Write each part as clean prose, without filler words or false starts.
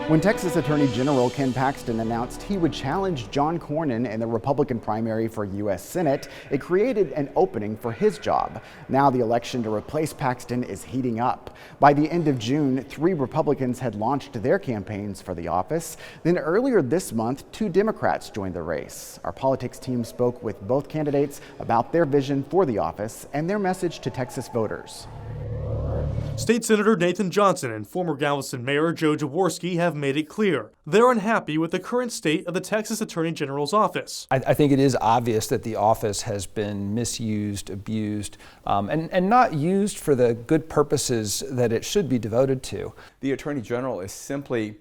When Texas Attorney General Ken Paxton announced he would challenge John Cornyn in the Republican primary for U.S. Senate, it created an opening for his job. Now the election to replace Paxton is heating up. By the end of June, 3 Republicans had launched their campaigns for the office. Then earlier this month, 2 Democrats joined the race. Our politics team spoke with both candidates about their vision for the office and their message to Texas voters. State Senator Nathan Johnson and former Galveston Mayor Joe Jaworski have made it clear they're unhappy with the current state of the Texas Attorney General's office. I think it is obvious that the office has been misused, abused, and not used for the good purposes that it should be devoted to. The Attorney General is simply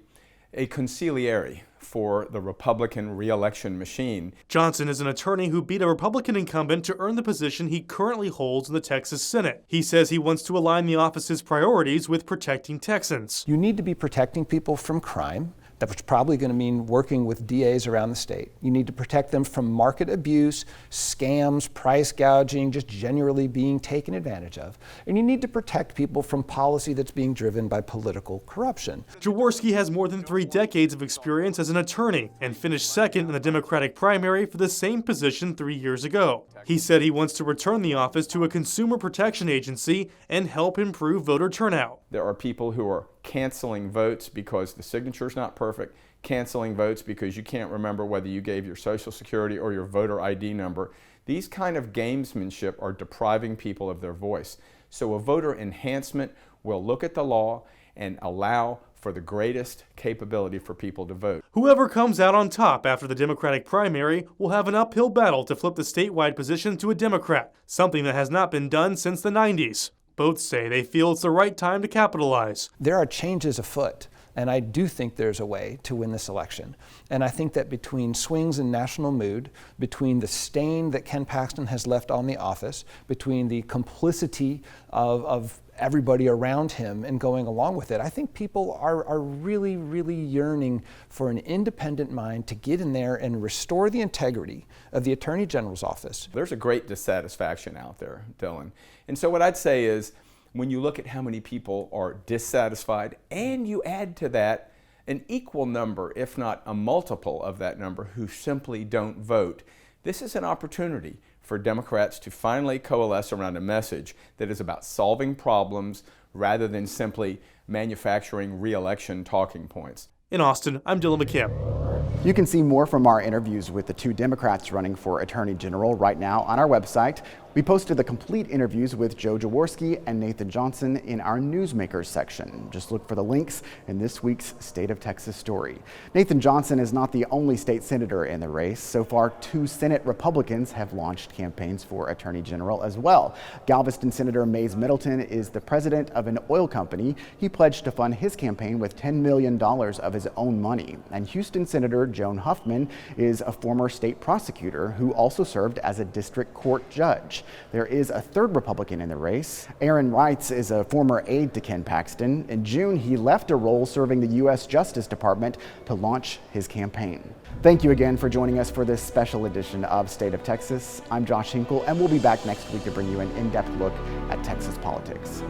a consigliere for the Republican re-election machine. Johnson is an attorney who beat a Republican incumbent to earn the position he currently holds in the Texas Senate. He says he wants to align the office's priorities with protecting Texans. You need to be protecting people from crime. That's probably going to mean working with DAs around the state. You need to protect them from market abuse, scams, price gouging, just generally being taken advantage of. And you need to protect people from policy that's being driven by political corruption. Jaworski has more than 3 decades of experience as an attorney and finished second in the Democratic primary for the same position 3 years ago. He said he wants to return the office to a consumer protection agency and help improve voter turnout. There are people who are canceling votes because the signature's not perfect, canceling votes because you can't remember whether you gave your Social Security or your voter ID number. These kind of gamesmanship are depriving people of their voice. So a voter enhancement will look at the law and allow for the greatest capability for people to vote. Whoever comes out on top after the Democratic primary will have an uphill battle to flip the statewide position to a Democrat, something that has not been done since the 90s. Both say they feel it's the right time to capitalize. There are changes afoot, and I do think there's a way to win this election. And I think that between swings in national mood, between the stain that Ken Paxton has left on the office, between the complicity of everybody around him and going along with it, I think people are really, really yearning for an independent mind to get in there and restore the integrity of the Attorney General's office. There's a great dissatisfaction out there, Dylan. And so what I'd say is, when you look at how many people are dissatisfied and you add to that an equal number, if not a multiple of that number, who simply don't vote, this is an opportunity for Democrats to finally coalesce around a message that is about solving problems rather than simply manufacturing re-election talking points. In Austin, I'm Dylan McKim. You can see more from our interviews with the 2 Democrats running for Attorney General right now on our website. We posted the complete interviews with Joe Jaworski and Nathan Johnson in our Newsmakers section. Just look for the links in this week's State of Texas story. Nathan Johnson is not the only state senator in the race. So far, 2 Senate Republicans have launched campaigns for Attorney General as well. Galveston Senator Mays Middleton is the president of an oil company. He pledged to fund his campaign with $10 million of his own money. And Houston Senator Joan Huffman is a former state prosecutor who also served as a district court judge. There is a 3rd Republican in the race. Aaron Reitz is a former aide to Ken Paxton. In June, he left a role serving the U.S. Justice Department to launch his campaign. Thank you again for joining us for this special edition of State of Texas. I'm Josh Hinkle, and we'll be back next week to bring you an in-depth look at Texas politics.